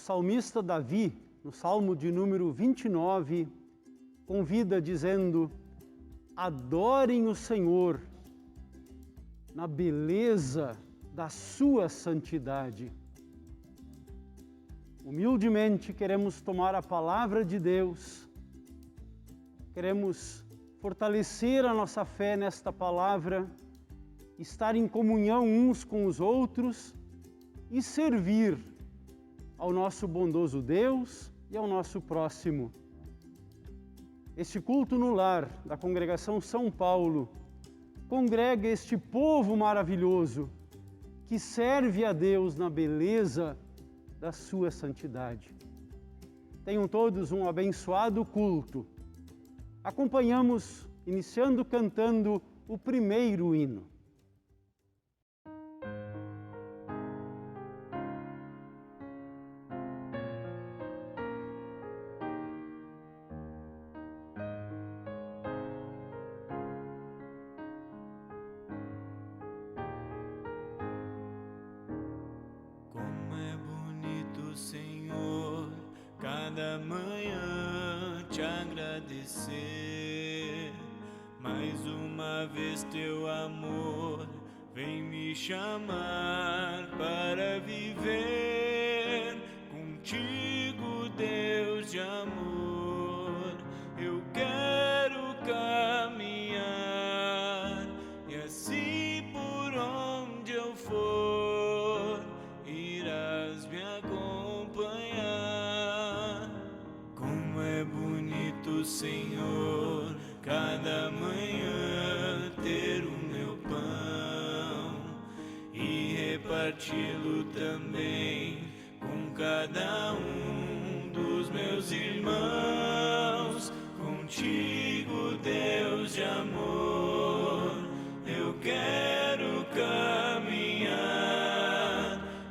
salmista Davi, no Salmo de número 29, convida dizendo: adorem o Senhor na beleza da sua santidade. Humildemente queremos tomar a palavra de Deus, queremos fortalecer a nossa fé nesta palavra, estar em comunhão uns com os outros e servir ao nosso bondoso Deus e ao nosso próximo. Este culto no lar da Congregação São Paulo congrega este povo maravilhoso que serve a Deus na beleza da sua santidade. Tenham todos um abençoado culto. Acompanhamos, iniciando cantando o primeiro hino. Cada manhã te agradecer, mais uma vez teu amor vem me chamar para viver contigo, Deus de amor. Eu quero caminhar e assim por onde eu for irás me acompanhar. Senhor, cada manhã ter o meu pão e reparti-lo também com cada um dos meus irmãos. Contigo, Deus de amor, eu quero caminhar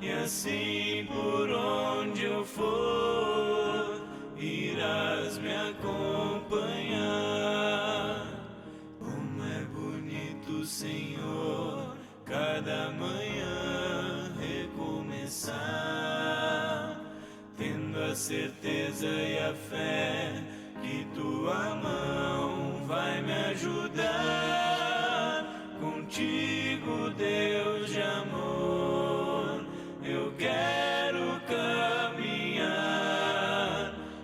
e assim por onde eu for irás me acompanhar. Como é bonito, Senhor, cada manhã recomeçar, tendo a certeza e a fé que tua mão vai me ajudar. Contigo, Deus de amor, eu quero caminhar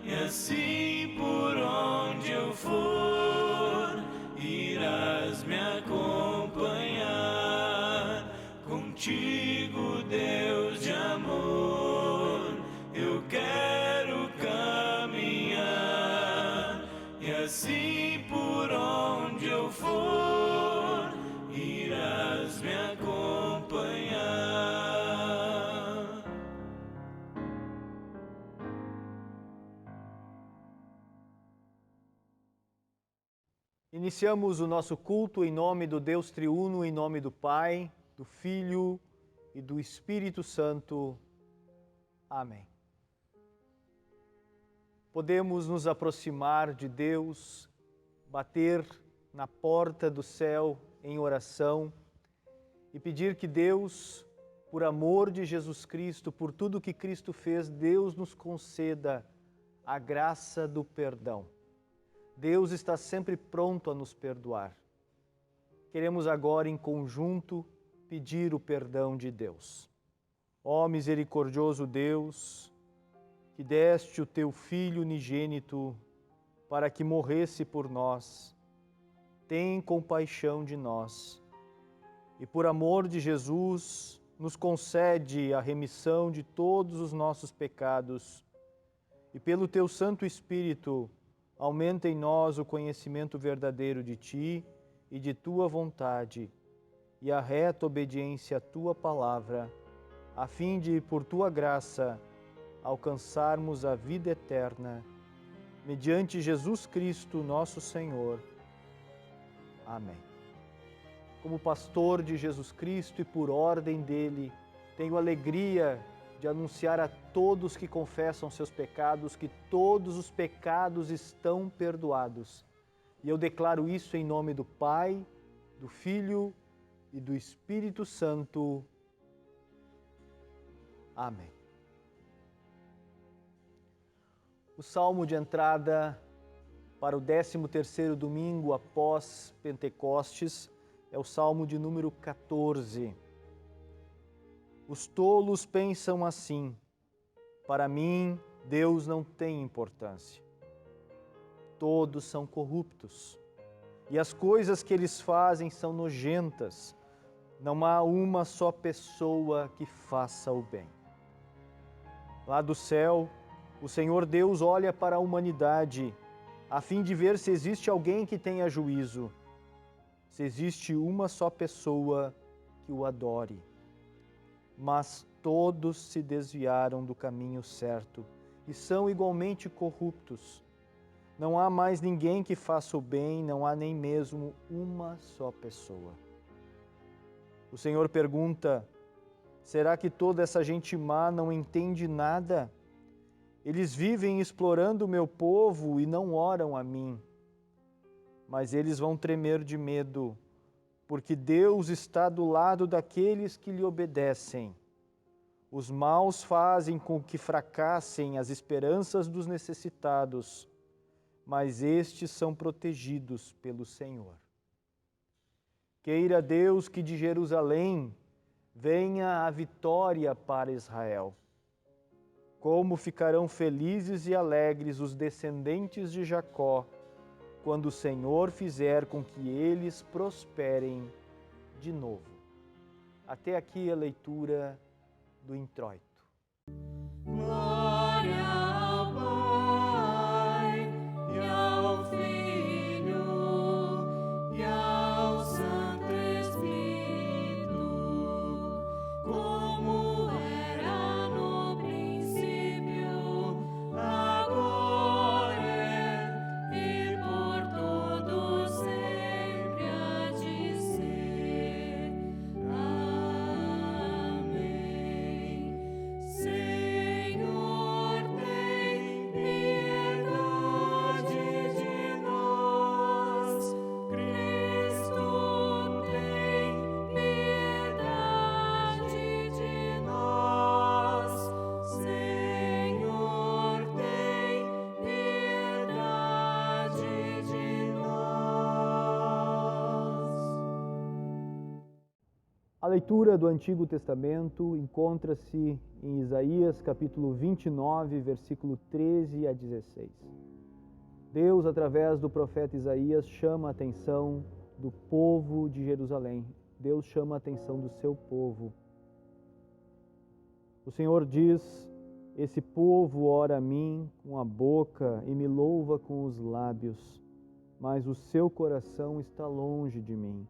e assim por onde eu for irás me acompanhar. Contigo, Deus de amor, eu quero caminhar e assim por onde eu for irás me acompanhar. Iniciamos o nosso culto em nome do Deus triuno, em nome do Pai, do Filho e do Espírito Santo. Amém. Podemos nos aproximar de Deus, bater na porta do céu em oração e pedir que Deus, por amor de Jesus Cristo, por tudo que Cristo fez, Deus nos conceda a graça do perdão. Deus está sempre pronto a nos perdoar. Queremos agora, em conjunto, pedir o perdão de Deus. Ó misericordioso Deus, que deste o teu Filho unigênito para que morresse por nós, tem compaixão de nós e, por amor de Jesus, nos concede a remissão de todos os nossos pecados e, pelo teu Santo Espírito, aumenta em nós o conhecimento verdadeiro de Ti e de Tua vontade e a reta obediência à Tua palavra, a fim de, por Tua graça, alcançarmos a vida eterna, mediante Jesus Cristo, nosso Senhor. Amém. Como pastor de Jesus Cristo e por ordem dele, tenho alegria de anunciar a todos que confessam seus pecados que todos os pecados estão perdoados. E eu declaro isso em nome do Pai, do Filho e do Espírito Santo. Amém. O salmo de entrada para o 13º domingo após Pentecostes é o salmo de número 14. Os tolos pensam assim: para mim, Deus não tem importância. Todos são corruptos e as coisas que eles fazem são nojentas. Não há uma só pessoa que faça o bem. Lá do céu, o Senhor Deus olha para a humanidade a fim de ver se existe alguém que tenha juízo, se existe uma só pessoa que o adore. Mas todos se desviaram do caminho certo e são igualmente corruptos. Não há mais ninguém que faça o bem, não há nem mesmo uma só pessoa. O Senhor pergunta: será que toda essa gente má não entende nada? Eles vivem explorando o meu povo e não oram a mim. Mas eles vão tremer de medo, porque Deus está do lado daqueles que lhe obedecem. Os maus fazem com que fracassem as esperanças dos necessitados, mas estes são protegidos pelo Senhor. Queira Deus que de Jerusalém venha a vitória para Israel. Como ficarão felizes e alegres os descendentes de Jacó, quando o Senhor fizer com que eles prosperem de novo. Até aqui a leitura do introito. Glória ao Pai, e ao Filho, e ao Santo Espírito, como era no princípio, agora e por todo sempre há de ser. Amém. Senhor, tem piedade de nós. Cristo, tem piedade de nós. Senhor, tem piedade de nós. A leitura do Antigo Testamento encontra-se em Isaías capítulo 29, versículo 13 a 16. Deus, através do profeta Isaías, chama a atenção do povo de Jerusalém. Deus chama a atenção do seu povo. O Senhor diz: esse povo ora a mim com a boca e me louva com os lábios, mas o seu coração está longe de mim.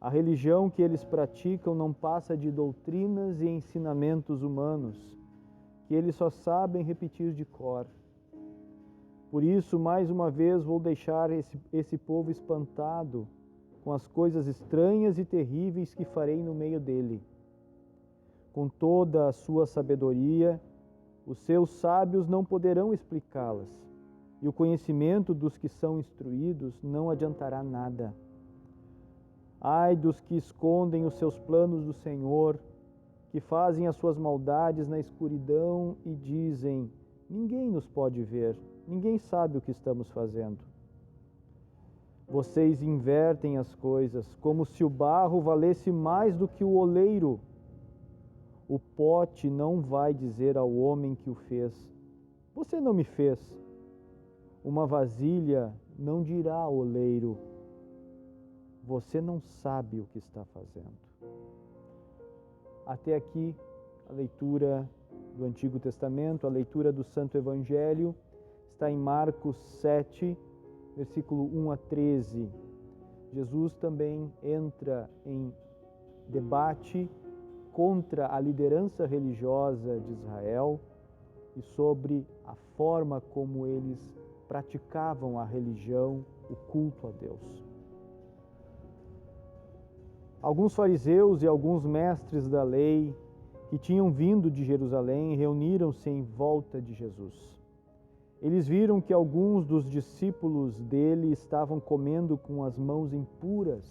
A religião que eles praticam não passa de doutrinas e ensinamentos humanos, que eles só sabem repetir de cor. Por isso, mais uma vez, vou deixar esse povo espantado com as coisas estranhas e terríveis que farei no meio dele. Com toda a sua sabedoria, os seus sábios não poderão explicá-las, e o conhecimento dos que são instruídos não adiantará nada. Ai dos que escondem os seus planos do Senhor, que fazem as suas maldades na escuridão e dizem: ninguém nos pode ver, ninguém sabe o que estamos fazendo. Vocês invertem as coisas, como se o barro valesse mais do que o oleiro. O pote não vai dizer ao homem que o fez: você não me fez. Uma vasilha não dirá ao oleiro: você não sabe o que está fazendo. Até aqui a leitura do Antigo Testamento, a leitura do Santo Evangelho está em Marcos 7, versículo 1 a 13. Jesus também entra em debate contra a liderança religiosa de Israel e sobre a forma como eles praticavam a religião, o culto a Deus. Alguns fariseus e alguns mestres da lei que tinham vindo de Jerusalém reuniram-se em volta de Jesus. Eles viram que alguns dos discípulos dele estavam comendo com as mãos impuras,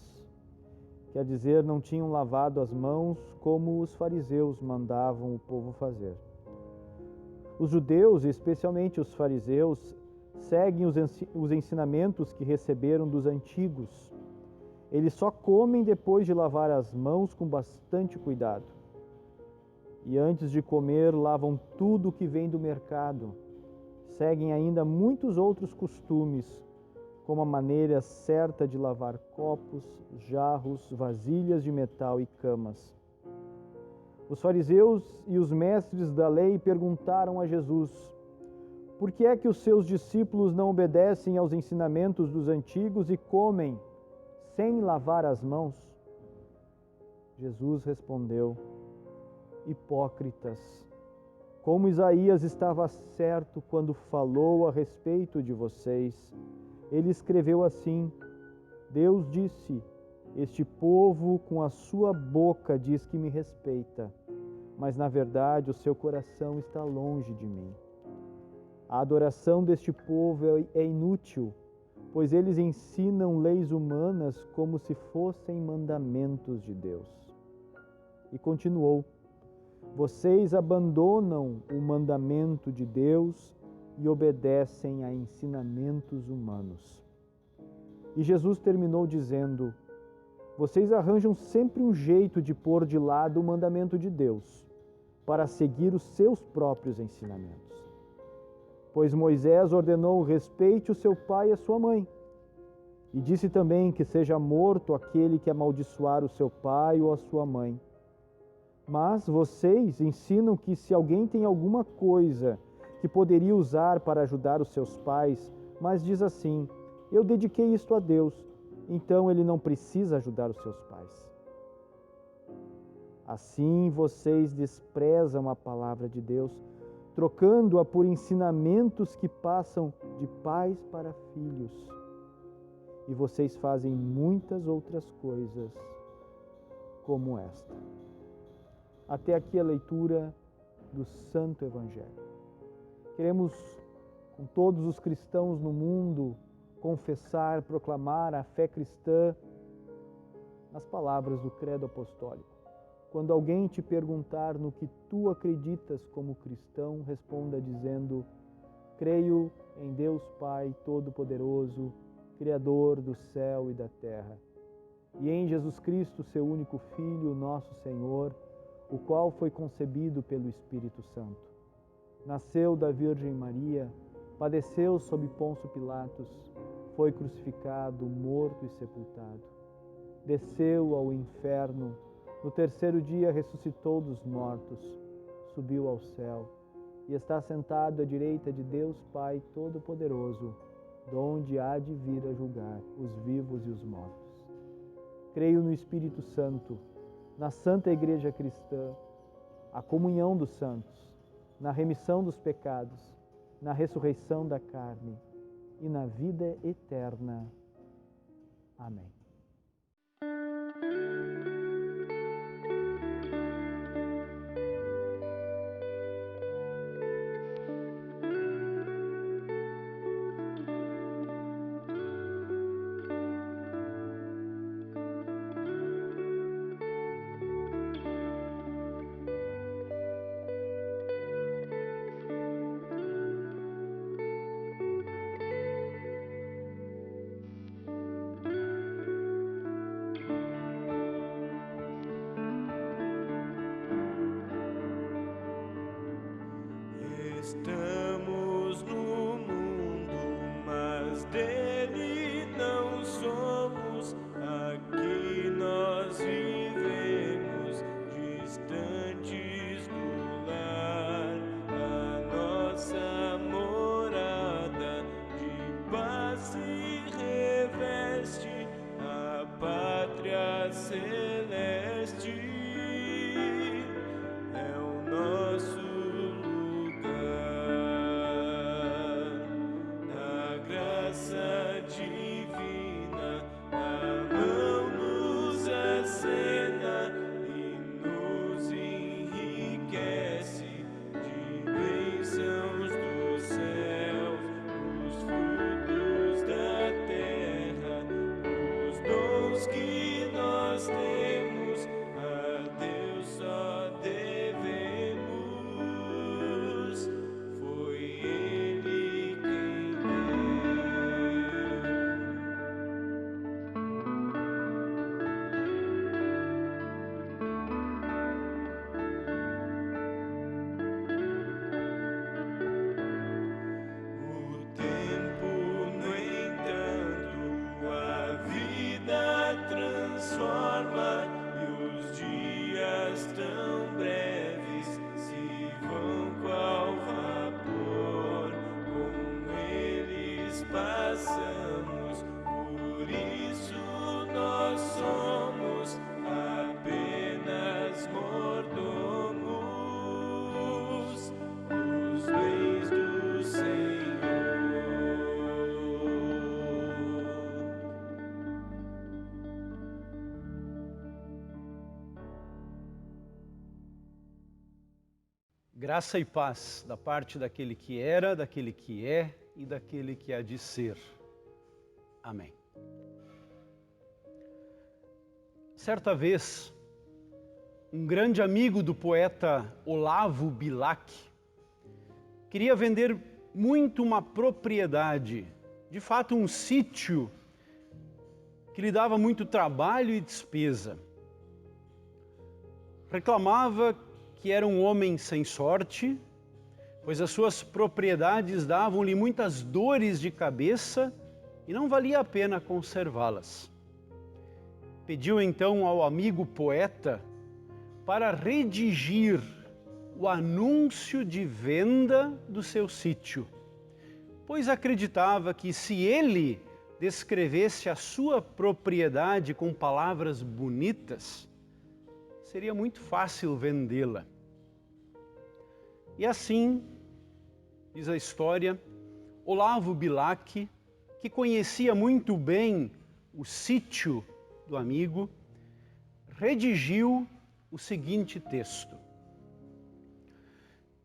quer dizer, não tinham lavado as mãos como os fariseus mandavam o povo fazer. Os judeus, especialmente os fariseus, seguem os ensinamentos que receberam dos antigos. Eles só comem depois de lavar as mãos com bastante cuidado. E antes de comer, lavam tudo que vem do mercado. Seguem ainda muitos outros costumes, como a maneira certa de lavar copos, jarros, vasilhas de metal e camas. Os fariseus e os mestres da lei perguntaram a Jesus: por que é que os seus discípulos não obedecem aos ensinamentos dos antigos e comem sem lavar as mãos? Jesus respondeu: hipócritas, como Isaías estava certo quando falou a respeito de vocês. Ele escreveu assim: Deus disse, este povo com a sua boca diz que me respeita, mas na verdade o seu coração está longe de mim. A adoração deste povo é inútil, pois eles ensinam leis humanas como se fossem mandamentos de Deus. E continuou: vocês abandonam o mandamento de Deus e obedecem a ensinamentos humanos. E Jesus terminou dizendo: vocês arranjam sempre um jeito de pôr de lado o mandamento de Deus para seguir os seus próprios ensinamentos. Pois Moisés ordenou: respeite o seu pai e a sua mãe. E disse também que seja morto aquele que amaldiçoar o seu pai ou a sua mãe. Mas vocês ensinam que se alguém tem alguma coisa que poderia usar para ajudar os seus pais, mas diz assim: eu dediquei isto a Deus, então ele não precisa ajudar os seus pais. Assim vocês desprezam a palavra de Deus, trocando-a por ensinamentos que passam de pais para filhos. E vocês fazem muitas outras coisas como esta. Até aqui a leitura do Santo Evangelho. Queremos, com todos os cristãos no mundo, confessar, proclamar a fé cristã nas palavras do Credo Apostólico. Quando alguém te perguntar no que tu acreditas como cristão, responda dizendo: creio em Deus Pai Todo-Poderoso, Criador do céu e da terra, e em Jesus Cristo, seu único Filho, nosso Senhor, o qual foi concebido pelo Espírito Santo. Nasceu da Virgem Maria, padeceu sob Pôncio Pilatos, foi crucificado, morto e sepultado. Desceu ao inferno, no terceiro dia ressuscitou dos mortos, subiu ao céu e está sentado à direita de Deus Pai Todo-Poderoso, donde há de vir a julgar os vivos e os mortos. Creio no Espírito Santo, na Santa Igreja Cristã, a comunhão dos santos, na remissão dos pecados, na ressurreição da carne e na vida eterna. Amém. Estamos no mundo, mas dele não somos. Aqui nós vivemos, distantes do lar. A nossa morada de paz se reveste, a pátria celeste é o nosso divina, a mão nos acena e nos enriquece de bênçãos do céu, os frutos da terra, os dons que nós temos. alma, e os dias tão breves se vão qual vapor, com eles passamos, por isso nós somos apenas mordomos dos bens do Senhor. Graça e paz da parte daquele que era, daquele que é e daquele que há de ser. Amém. Certa vez, um grande amigo do poeta Olavo Bilac queria vender muito uma propriedade, de fato um sítio que lhe dava muito trabalho e despesa. Reclamava que era um homem sem sorte, pois as suas propriedades davam-lhe muitas dores de cabeça e não valia a pena conservá-las. Pediu então ao amigo poeta para redigir o anúncio de venda do seu sítio, pois acreditava que se ele descrevesse a sua propriedade com palavras bonitas, seria muito fácil vendê-la. E assim, diz a história, Olavo Bilac, que conhecia muito bem o sítio do amigo, redigiu o seguinte texto: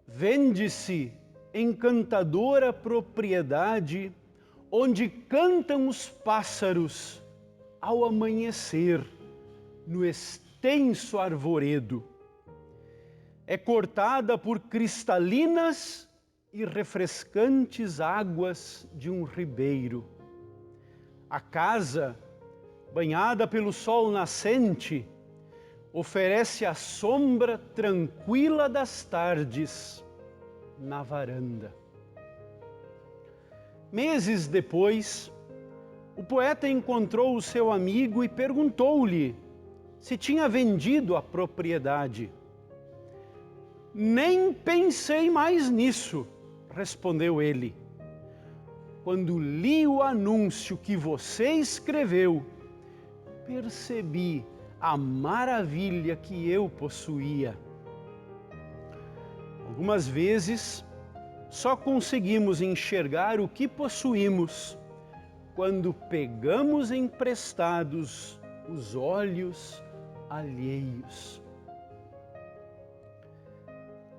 vende-se encantadora propriedade onde cantam os pássaros ao amanhecer no extenso arvoredo. É cortada por cristalinas e refrescantes águas de um ribeiro. A casa, banhada pelo sol nascente, oferece a sombra tranquila das tardes na varanda. Meses depois, o poeta encontrou o seu amigo e perguntou-lhe se tinha vendido a propriedade. Nem pensei mais nisso, respondeu ele. Quando li o anúncio que você escreveu, percebi a maravilha que eu possuía. Algumas vezes, só conseguimos enxergar o que possuímos quando pegamos emprestados os olhos alheios.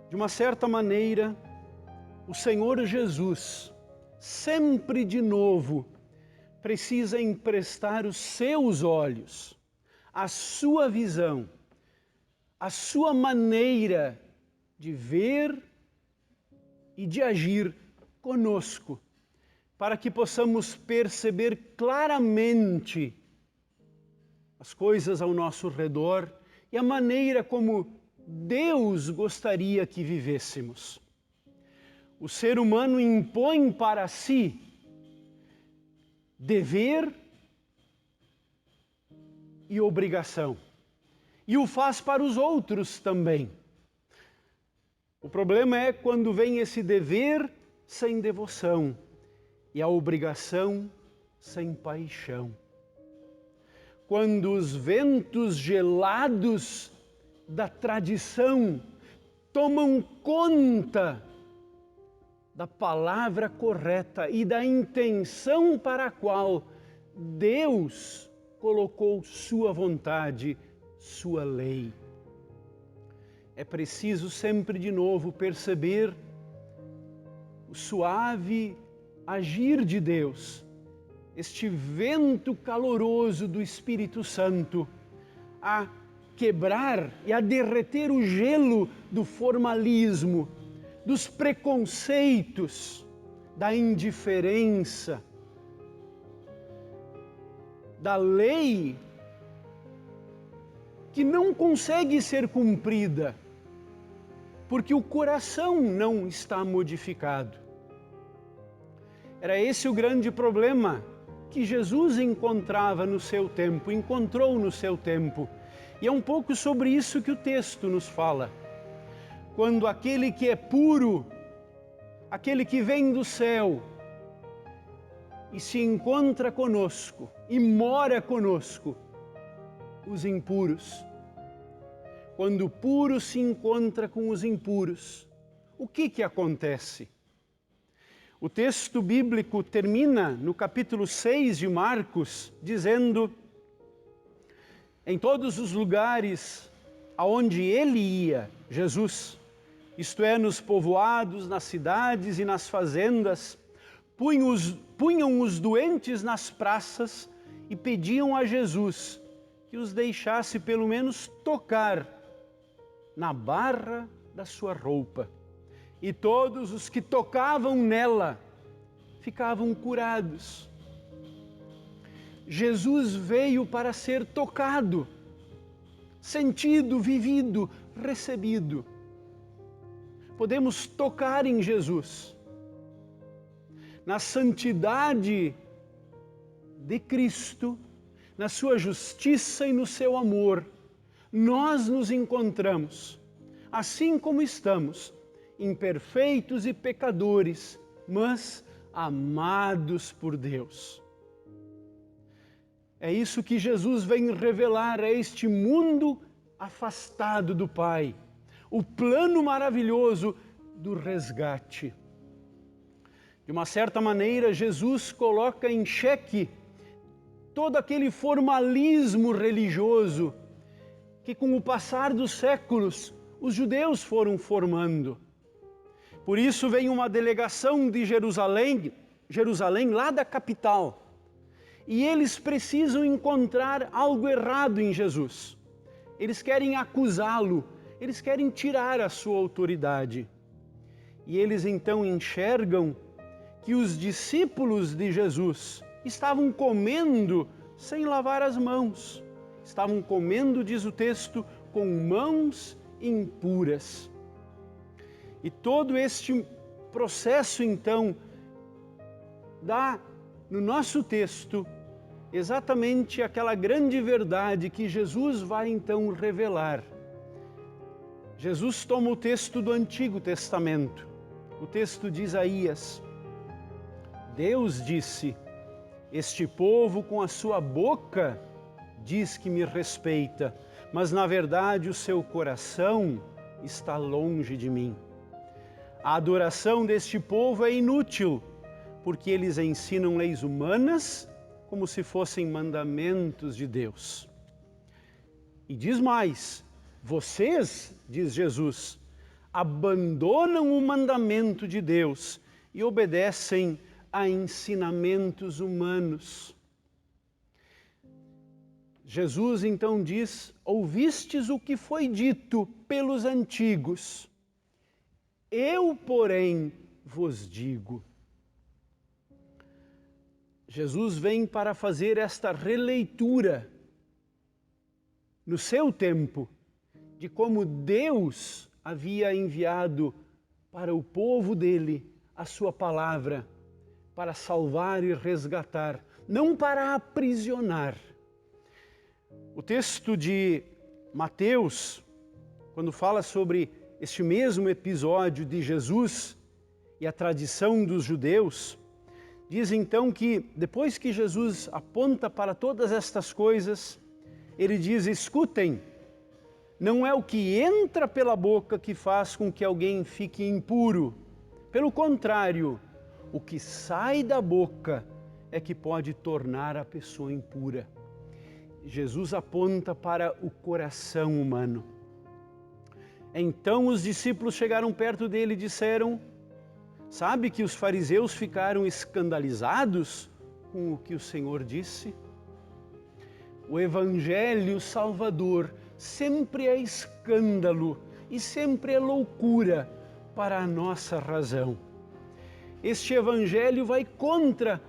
De uma certa maneira, o Senhor Jesus, sempre de novo, precisa emprestar os seus olhos, a sua visão, a sua maneira de ver e de agir conosco, para que possamos perceber claramente as coisas ao nosso redor e a maneira como Deus gostaria que vivêssemos. O ser humano impõe para si dever e obrigação, e o faz para os outros também. O problema é quando vem esse dever sem devoção e a obrigação sem paixão. Quando os ventos gelados da tradição tomam conta da palavra correta e da intenção para a qual Deus colocou sua vontade, sua lei. É preciso sempre de novo perceber o suave agir de Deus, este vento caloroso do Espírito Santo, a quebrar e a derreter o gelo do formalismo, dos preconceitos, da indiferença, da lei que não consegue ser cumprida, porque o coração não está modificado. Era esse o grande problema que Jesus encontrou no seu tempo, E é um pouco sobre isso que o texto nos fala. Quando aquele que é puro, aquele que vem do céu e se encontra conosco e mora conosco, os impuros. Quando o puro se encontra com os impuros, o que acontece? O texto bíblico termina no capítulo 6 de Marcos, dizendo: em todos os lugares aonde ele ia, Jesus, isto é, nos povoados, nas cidades e nas fazendas, punham os doentes nas praças e pediam a Jesus que os deixasse pelo menos tocar na barra da sua roupa. E todos os que tocavam nela ficavam curados. Jesus veio para ser tocado, sentido, vivido, recebido. Podemos tocar em Jesus. Na santidade de Cristo, na sua justiça e no seu amor, nós nos encontramos, assim como estamos, imperfeitos e pecadores, mas amados por Deus. É isso que Jesus vem revelar a este mundo afastado do Pai, o plano maravilhoso do resgate. De uma certa maneira, Jesus coloca em xeque todo aquele formalismo religioso que, com o passar dos séculos, os judeus foram formando. Por isso vem uma delegação de Jerusalém lá da capital, e eles precisam encontrar algo errado em Jesus. Eles querem acusá-lo, eles querem tirar a sua autoridade. E eles então enxergam que os discípulos de Jesus estavam comendo sem lavar as mãos. Estavam comendo, diz o texto, com mãos impuras. E todo este processo, então, dá no nosso texto exatamente aquela grande verdade que Jesus vai então revelar. Jesus toma o texto do Antigo Testamento, o texto de Isaías. Deus disse: este povo com a sua boca diz que me respeita, mas na verdade o seu coração está longe de mim. A adoração deste povo é inútil, porque eles ensinam leis humanas como se fossem mandamentos de Deus. E diz mais: vocês, diz Jesus, abandonam o mandamento de Deus e obedecem a ensinamentos humanos. Jesus então diz: ouvistes o que foi dito pelos antigos, eu, porém, vos digo. Jesus vem para fazer esta releitura no seu tempo de como Deus havia enviado para o povo dele a sua palavra para salvar e resgatar, não para aprisionar. O texto de Mateus, quando fala sobre este mesmo episódio de Jesus e a tradição dos judeus, diz então que depois que Jesus aponta para todas estas coisas, ele diz: escutem, não é o que entra pela boca que faz com que alguém fique impuro. Pelo contrário, o que sai da boca é que pode tornar a pessoa impura. Jesus aponta para o coração humano. Então os discípulos chegaram perto dele e disseram: sabe que os fariseus ficaram escandalizados com o que o Senhor disse? O Evangelho Salvador sempre é escândalo e sempre é loucura para a nossa razão. Este Evangelho vai contra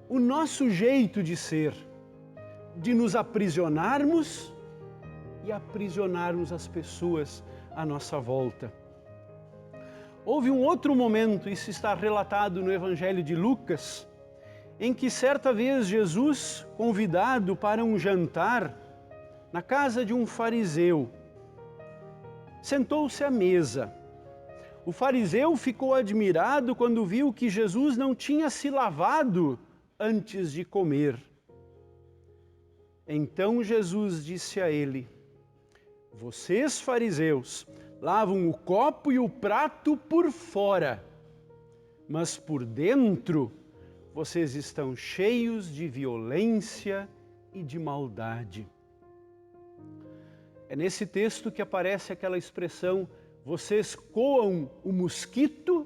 o nosso jeito de ser, de nos aprisionarmos e aprisionarmos as pessoas à nossa volta. Houve um outro momento, isso está relatado no Evangelho de Lucas, em que certa vez Jesus, convidado para um jantar, na casa de um fariseu. Sentou-se à mesa. O fariseu ficou admirado quando viu que Jesus não tinha se lavado antes de comer. Então Jesus disse a ele: vocês, fariseus, lavam o copo e o prato por fora, mas por dentro vocês estão cheios de violência e de maldade. É nesse texto que aparece aquela expressão: vocês coam o mosquito,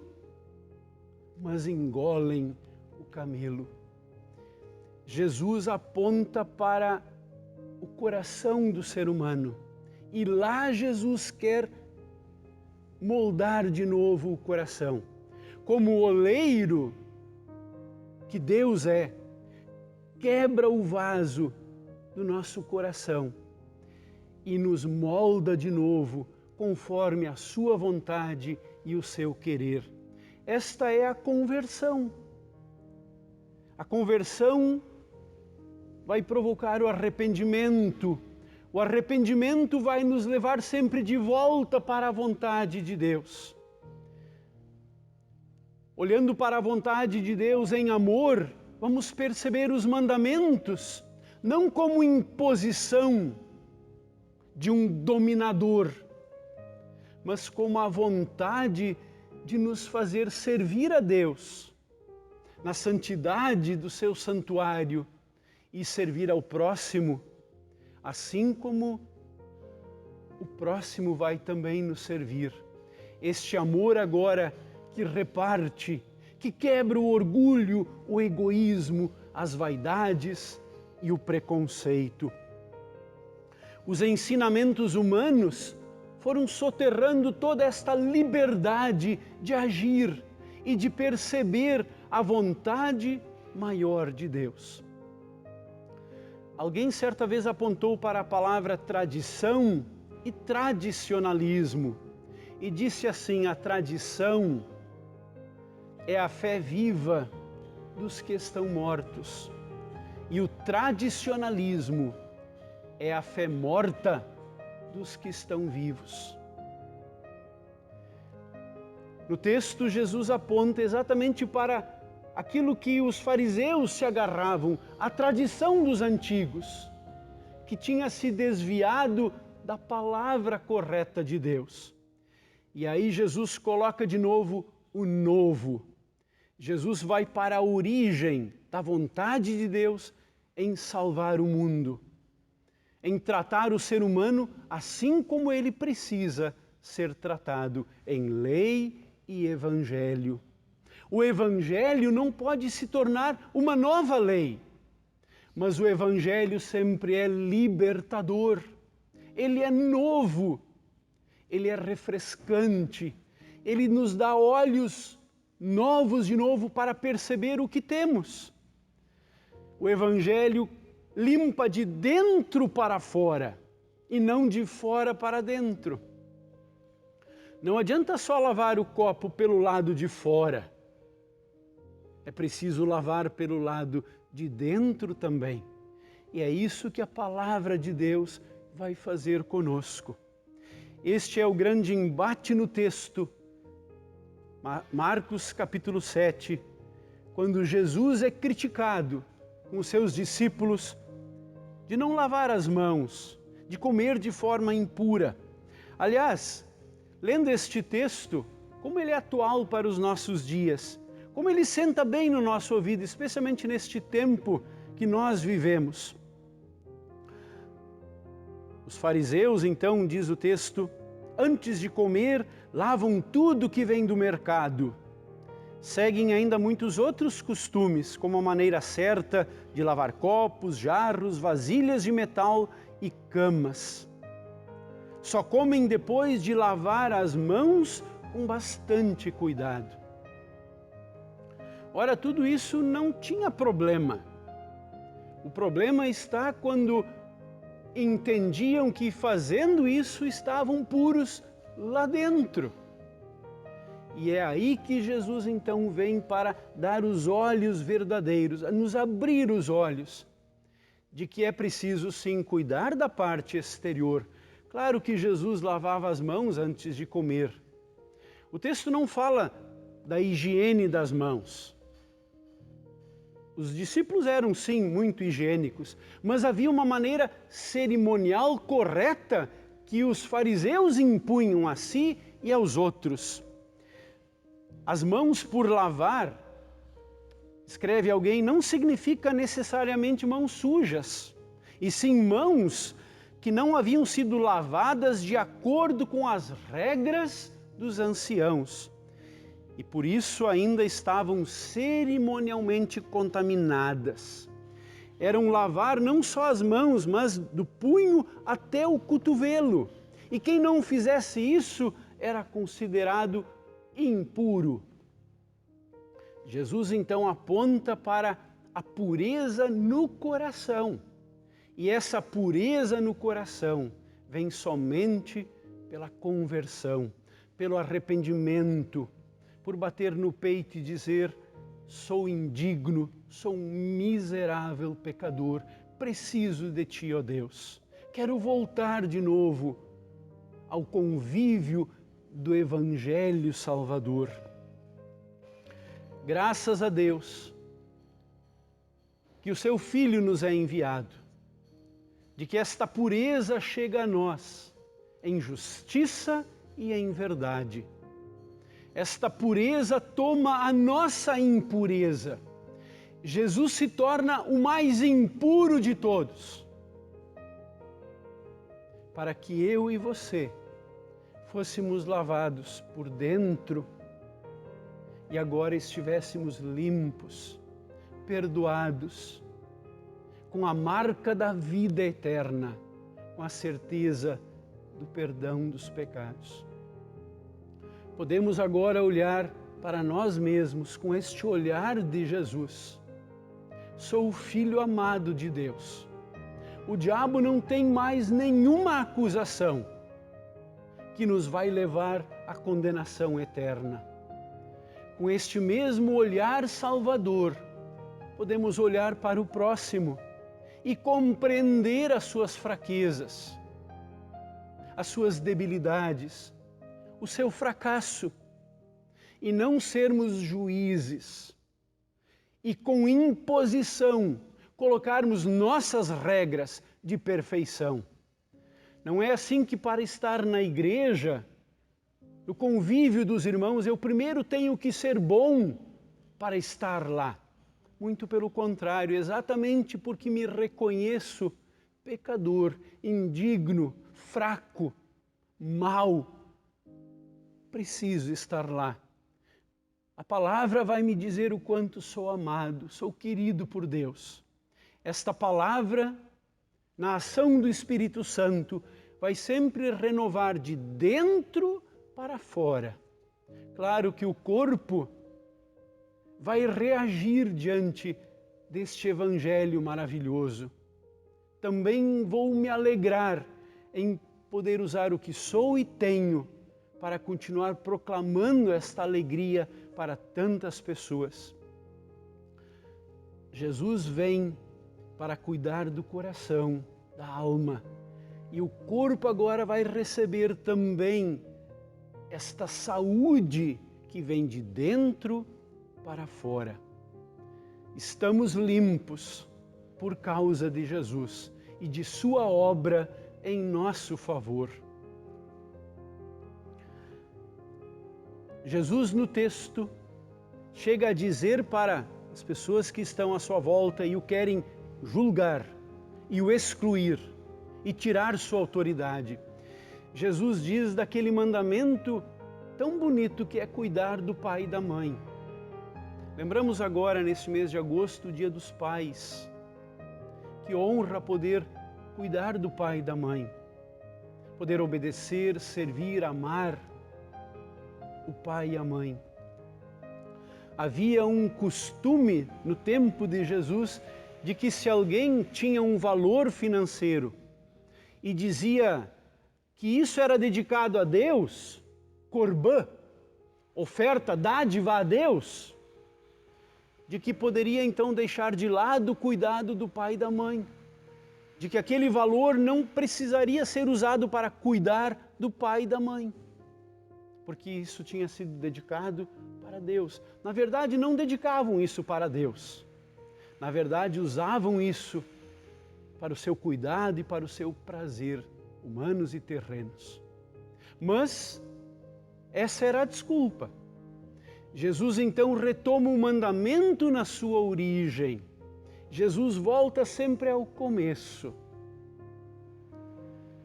mas engolem o camelo. Jesus aponta para o coração do ser humano. E lá Jesus quer moldar de novo o coração. Como o oleiro que Deus é, quebra o vaso do nosso coração e nos molda de novo conforme a sua vontade e o seu querer. Esta é a conversão. A conversão vai provocar o arrependimento. O arrependimento vai nos levar sempre de volta para a vontade de Deus. Olhando para a vontade de Deus em amor, vamos perceber os mandamentos, não como imposição de um dominador, mas como a vontade de nos fazer servir a Deus na santidade do seu santuário e servir ao próximo, assim como o próximo vai também nos servir. Este amor agora que reparte, que quebra o orgulho, o egoísmo, as vaidades e o preconceito. Os ensinamentos humanos foram soterrando toda esta liberdade de agir e de perceber a vontade maior de Deus. Alguém certa vez apontou para a palavra tradição e tradicionalismo e disse assim: a tradição é a fé viva dos que estão mortos e o tradicionalismo é a fé morta dos que estão vivos. No texto, Jesus aponta exatamente para aquilo que os fariseus se agarravam, a tradição dos antigos, que tinha se desviado da palavra correta de Deus. E aí Jesus coloca de novo o novo. Jesus vai para a origem da vontade de Deus em salvar o mundo, em tratar o ser humano assim como ele precisa ser tratado, em lei e evangelho. O evangelho não pode se tornar uma nova lei, mas o evangelho sempre é libertador. Ele é novo, ele é refrescante, ele nos dá olhos novos de novo para perceber o que temos. O evangelho limpa de dentro para fora e não de fora para dentro. Não adianta só lavar o copo pelo lado de fora. É preciso lavar pelo lado de dentro também. E é isso que a palavra de Deus vai fazer conosco. Este é o grande embate no texto. Marcos capítulo 7, quando Jesus é criticado com os seus discípulos de não lavar as mãos, de comer de forma impura. Aliás, lendo este texto, como ele é atual para os nossos dias, como ele senta bem no nosso ouvido, especialmente neste tempo que nós vivemos. Os fariseus, então, diz o texto, antes de comer, lavam tudo que vem do mercado. Seguem ainda muitos outros costumes, como a maneira certa de lavar copos, jarros, vasilhas de metal e camas. Só comem depois de lavar as mãos com bastante cuidado. Ora, tudo isso não tinha problema. O problema está quando entendiam que fazendo isso estavam puros lá dentro. E é aí que Jesus então vem para dar os olhos verdadeiros, a nos abrir os olhos, de que é preciso sim cuidar da parte exterior. Claro que Jesus lavava as mãos antes de comer. O texto não fala da higiene das mãos. Os discípulos eram sim muito higiênicos, mas havia uma maneira cerimonial correta que os fariseus impunham a si e aos outros. As mãos por lavar, escreve alguém, não significa necessariamente mãos sujas, e sim mãos que não haviam sido lavadas de acordo com as regras dos anciãos. E por isso ainda estavam cerimonialmente contaminadas. Eram lavar não só as mãos, mas do punho até o cotovelo. E quem não fizesse isso era considerado impuro. Jesus então aponta para a pureza no coração. E essa pureza no coração vem somente pela conversão, pelo arrependimento, por bater no peito e dizer: sou indigno, sou um miserável pecador, preciso de Ti, ó Deus. Quero voltar de novo ao convívio do Evangelho Salvador. Graças a Deus que o Seu Filho nos é enviado, de que esta pureza chega a nós em justiça e em verdade. Esta pureza toma a nossa impureza. Jesus se torna o mais impuro de todos, para que eu e você fôssemos lavados por dentro e agora estivéssemos limpos, perdoados, com a marca da vida eterna, com a certeza do perdão dos pecados. Podemos agora olhar para nós mesmos com este olhar de Jesus. Sou o Filho amado de Deus. O diabo não tem mais nenhuma acusação que nos vai levar à condenação eterna. Com este mesmo olhar salvador, podemos olhar para o próximo e compreender as suas fraquezas, as suas debilidades, o seu fracasso, e não sermos juízes e com imposição colocarmos nossas regras de perfeição. Não é assim que para estar na igreja, no convívio dos irmãos, eu primeiro tenho que ser bom para estar lá. Muito pelo contrário, exatamente porque me reconheço pecador, indigno, fraco, mau, preciso estar lá. A palavra vai me dizer o quanto sou amado, sou querido por Deus. Esta palavra, na ação do Espírito Santo, vai sempre renovar de dentro para fora. Claro que o corpo vai reagir diante deste Evangelho maravilhoso. Também vou me alegrar em poder usar o que sou e tenho para continuar proclamando esta alegria para tantas pessoas. Jesus vem para cuidar do coração, da alma, e o corpo agora vai receber também esta saúde que vem de dentro para fora. Estamos limpos por causa de Jesus e de sua obra em nosso favor. Jesus, no texto, chega a dizer para as pessoas que estão à sua volta e o querem julgar e o excluir e tirar sua autoridade. Jesus diz daquele mandamento tão bonito que é cuidar do pai e da mãe. Lembramos agora, nesse mês de agosto, o Dia dos Pais. Que honra poder cuidar do pai e da mãe, poder obedecer, servir, amar o pai e a mãe. Havia um costume no tempo de Jesus de que se alguém tinha um valor financeiro e dizia que isso era dedicado a Deus, corbã, oferta, dádiva a Deus, de que poderia então deixar de lado o cuidado do pai e da mãe. de que aquele valor não precisaria ser usado para cuidar do pai e da mãe, porque isso tinha sido dedicado para Deus. Na verdade, não dedicavam isso para Deus. Na verdade, usavam isso para o seu cuidado e para o seu prazer, humanos e terrenos. Mas essa era a desculpa. Jesus então retoma o mandamento na sua origem. Jesus volta sempre ao começo.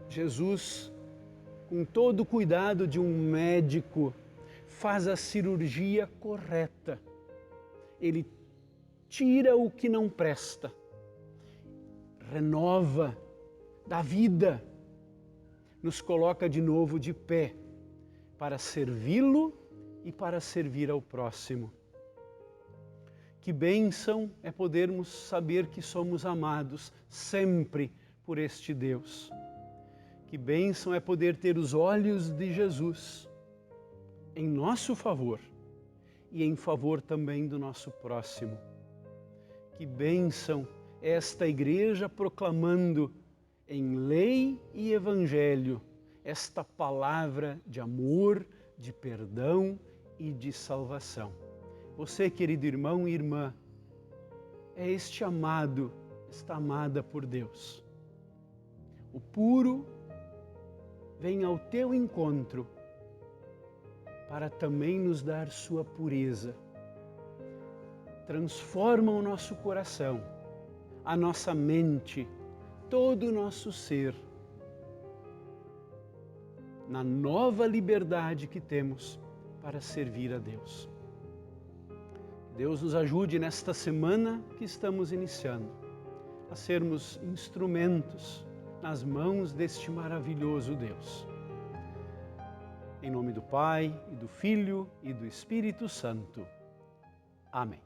Jesus, com todo o cuidado de um médico, faz a cirurgia correta. Ele tira o que não presta, renova, dá vida, nos coloca de novo de pé para servi-lo e para servir ao próximo. Que bênção é podermos saber que somos amados sempre por este Deus. Que bênção é poder ter os olhos de Jesus em nosso favor e em favor também do nosso próximo. Que bênção é esta igreja proclamando em lei e evangelho esta palavra de amor, de perdão e de salvação. Você, querido irmão e irmã, é este amado, esta amada por Deus. O puro vem ao teu encontro para também nos dar sua pureza. Transforma o nosso coração, a nossa mente, todo o nosso ser, na nova liberdade que temos para servir a Deus. Deus nos ajude nesta semana que estamos iniciando, a sermos instrumentos nas mãos deste maravilhoso Deus. Em nome do Pai, e do Filho, e do Espírito Santo. Amém.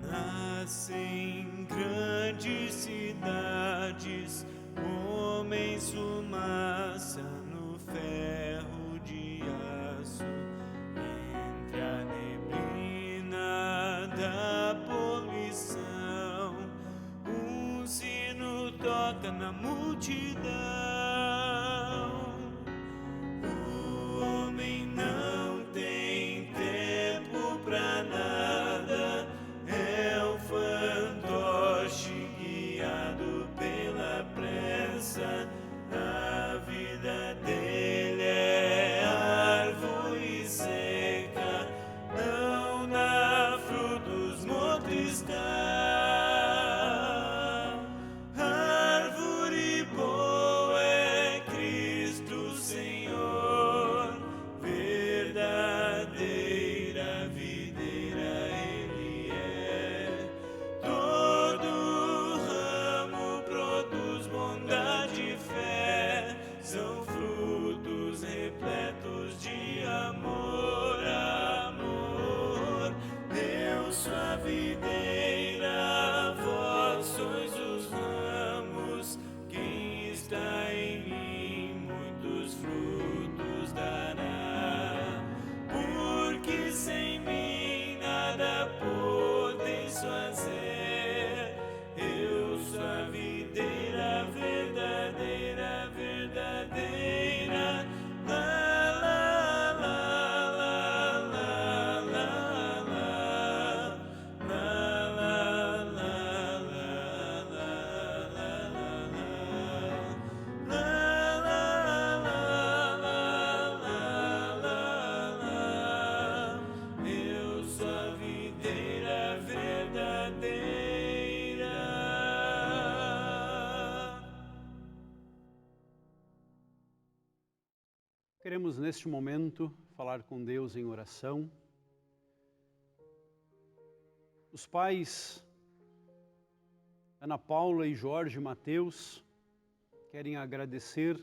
Nascem grandes cidades, homens fumaça no ferro de aço, entre a neblina da poluição, um sino toca na multidão. O homem não tem tempo pra nada, é um fantoche guiado pela pressa. A vida dele é árvore seca, não dá frutos, morto está. Árvore boa é Cristo Senhor, verdadeira videira Ele é. Todo ramo produz bondade e fé, são frutos repletos de amor, amor. Eu sou a videira, vós sois os ramos. Quem está em mim muitos frutos dará, porque sem mim nada podeis fazer. Eu sou a videira verdadeira, verdadeira. La, la, la, la, la, la, la. La, la, la, la, la, la, la. La, la, la, la, la, la. Eu sou a videira verdadeira. Queremos neste momento falar com Deus em oração. Os pais Ana Paula e Jorge Mateus querem agradecer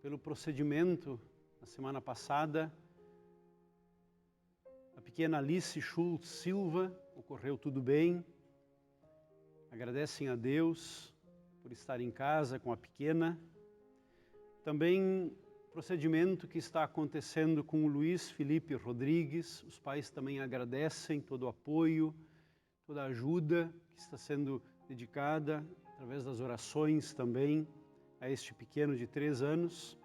pelo procedimento na semana passada. A pequena Alice Schultz Silva, ocorreu tudo bem. Agradecem a Deus por estar em casa com a pequena. Também procedimento que está acontecendo com o Luiz Felipe Rodrigues. Os pais também agradecem todo o apoio, toda a ajuda que está sendo dedicada, através das orações também, a este pequeno de 3 anos.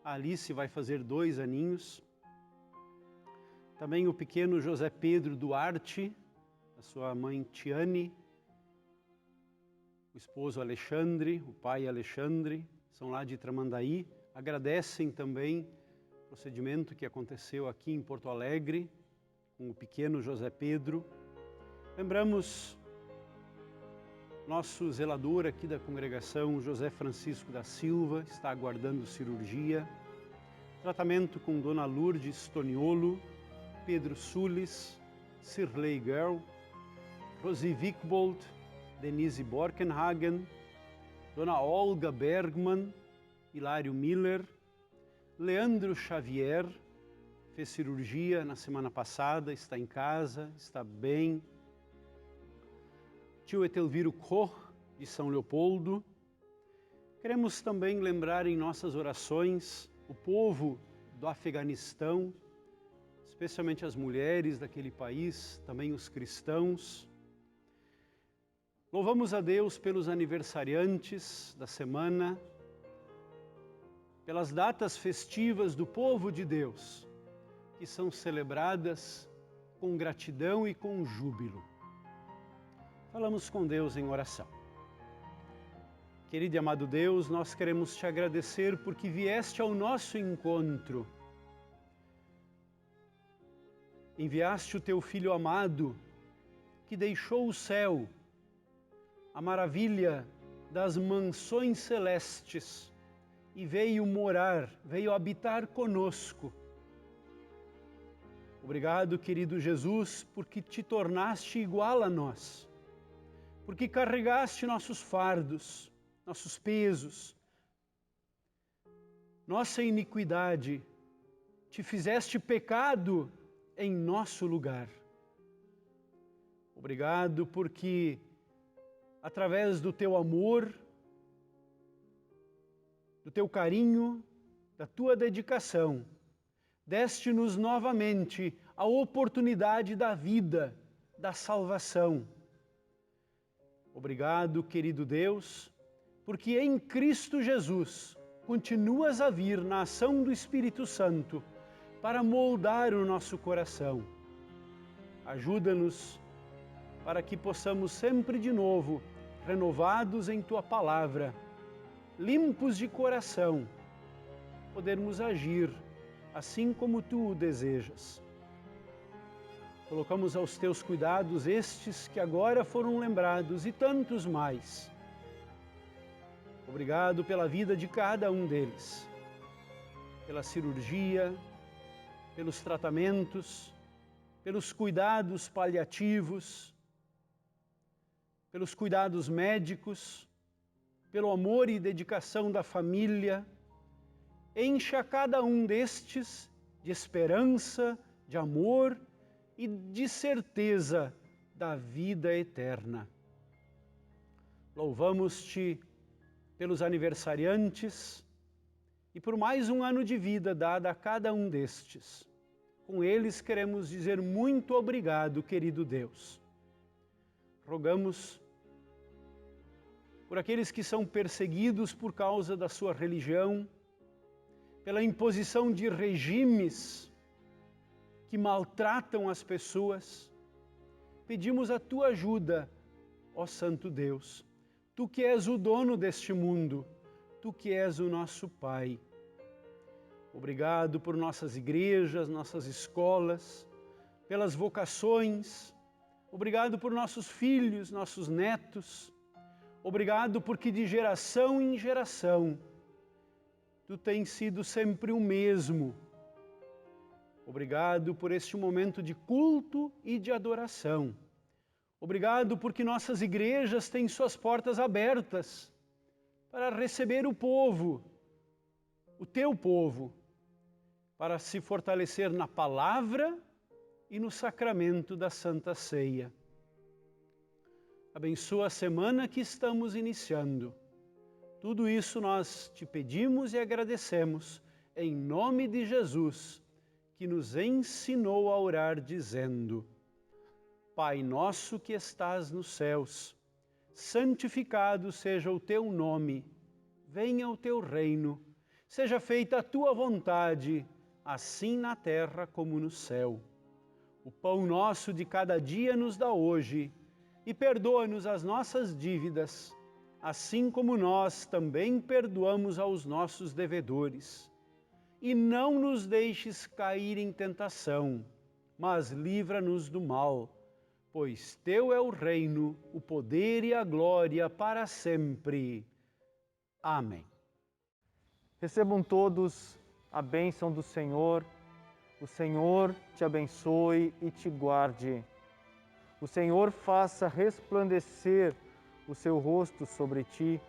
A Alice vai fazer 2 aninhos. Também o pequeno José Pedro Duarte, a sua mãe Tiane, o esposo Alexandre, o pai Alexandre, são lá de Tramandaí. Agradecem também o procedimento que aconteceu aqui em Porto Alegre, com o pequeno José Pedro. Lembramos nosso zelador aqui da congregação, José Francisco da Silva, está aguardando cirurgia. Tratamento com Dona Lourdes Toniolo, Pedro Sulis, Sirley Girl, Rosi Wickbold, Denise Borkenhagen, Dona Olga Bergman, Hilário Miller, Leandro Xavier, fez cirurgia na semana passada, está em casa, está bem. Tio Etelviro Koch, de São Leopoldo. Queremos também lembrar em nossas orações o povo do Afeganistão, especialmente as mulheres daquele país, também os cristãos. Louvamos a Deus pelos aniversariantes da semana, pelas datas festivas do povo de Deus, que são celebradas com gratidão e com júbilo. Falamos com Deus em oração. Querido e amado Deus, nós queremos te agradecer porque vieste ao nosso encontro. Enviaste o teu Filho amado, que deixou o céu, a maravilha das mansões celestes, e veio morar, veio habitar conosco. Obrigado, querido Jesus, porque te tornaste igual a nós, porque carregaste nossos fardos, nossos pesos, nossa iniquidade, te fizeste pecado em nosso lugar. Obrigado porque, através do teu amor, do teu carinho, da tua dedicação, deste-nos novamente a oportunidade da vida, da salvação. Obrigado, querido Deus, porque em Cristo Jesus continuas a vir na ação do Espírito Santo para moldar o nosso coração. Ajuda-nos para que possamos sempre de novo, renovados em tua palavra, limpos de coração, podermos agir assim como tu o desejas. Colocamos aos teus cuidados estes que agora foram lembrados e tantos mais. Obrigado pela vida de cada um deles, pela cirurgia, pelos tratamentos, pelos cuidados paliativos, pelos cuidados médicos, pelo amor e dedicação da família. Encha cada um destes de esperança, de amor e de certeza da vida eterna. Louvamos-te pelos aniversariantes e por mais um ano de vida dado a cada um destes. Com eles queremos dizer muito obrigado, querido Deus. Rogamos por aqueles que são perseguidos por causa da sua religião, pela imposição de regimes que maltratam as pessoas. Pedimos a tua ajuda, ó Santo Deus, tu que és o dono deste mundo, tu que és o nosso Pai. Obrigado por nossas igrejas, nossas escolas, pelas vocações. Obrigado por nossos filhos, nossos netos. Obrigado porque de geração em geração tu tens sido sempre o mesmo. Obrigado por este momento de culto e de adoração. Obrigado porque nossas igrejas têm suas portas abertas para receber o povo, o teu povo, para se fortalecer na palavra e no sacramento da Santa Ceia. Abençoa a semana que estamos iniciando. Tudo isso nós te pedimos e agradecemos em nome de Jesus, que nos ensinou a orar dizendo: Pai nosso que estás nos céus, santificado seja o teu nome, venha o teu reino, seja feita a tua vontade, assim na terra como no céu. O pão nosso de cada dia nos dá hoje, e perdoa-nos as nossas dívidas, assim como nós também perdoamos aos nossos devedores. E não nos deixes cair em tentação, mas livra-nos do mal, pois teu é o reino, o poder e a glória para sempre. Amém. Recebam todos a bênção do Senhor. O Senhor te abençoe e te guarde. O Senhor faça resplandecer o seu rosto sobre ti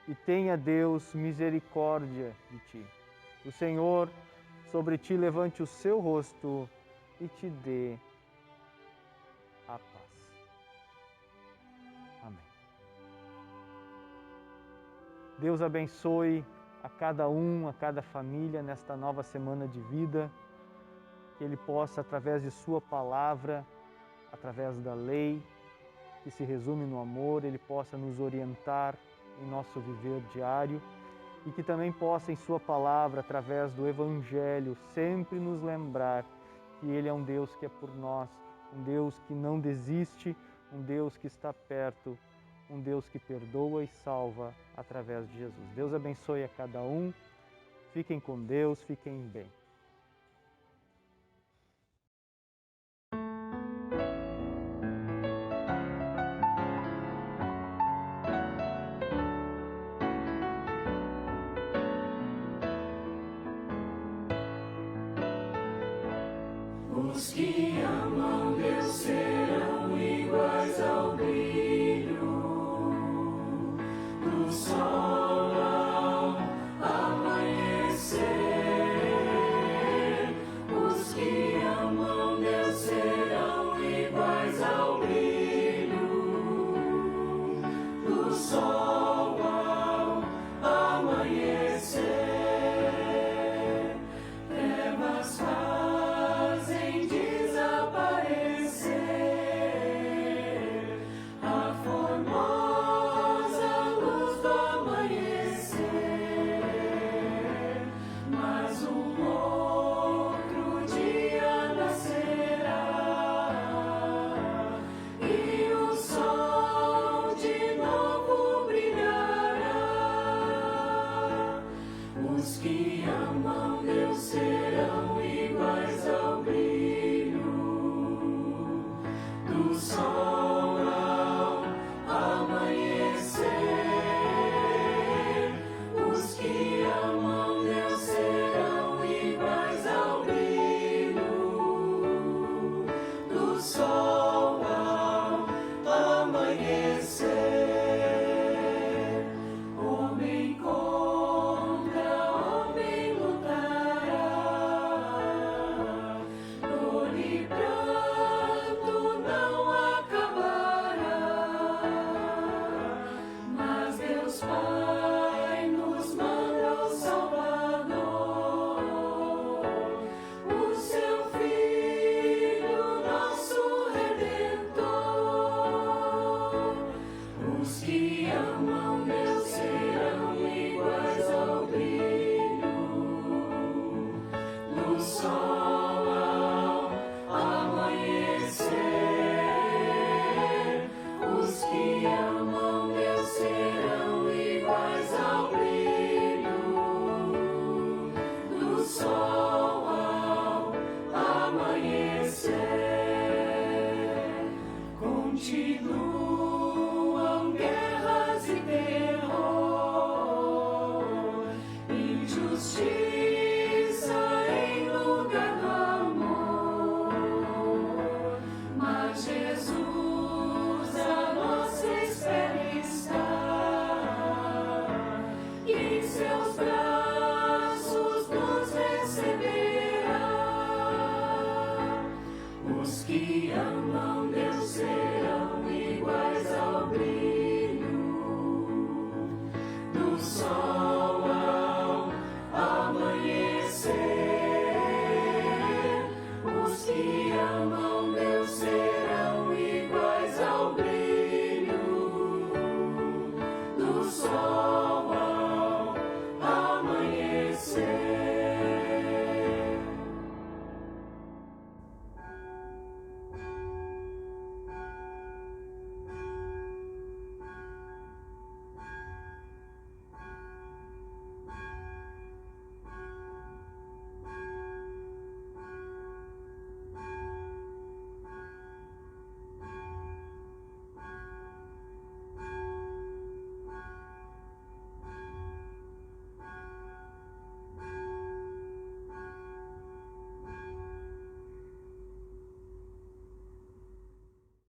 e tenha Deus misericórdia de ti. O Senhor sobre ti levante o seu rosto e te dê a paz. Amém. Deus abençoe a cada um, a cada família nesta nova semana de vida, que Ele possa, através de sua palavra, através da lei, que se resume no amor, Ele possa nos orientar em nosso viver diário e que também possa, em sua palavra, através do Evangelho, sempre nos lembrar que Ele é um Deus que é por nós, um Deus que não desiste, um Deus que está perto, um Deus que perdoa e salva através de Jesus. Deus abençoe a cada um. Fiquem com Deus, fiquem bem. Os que amam Deus serão iguais ao brilho do sol ao amanhecer. Os que amam Deus serão iguais ao brilho do sol ao amanhecer. Trevas fazem desaparecer a formosa luz do amanhecer, mas um outro dia nascerá e o sol de novo brilhará. Os que amam Deus serão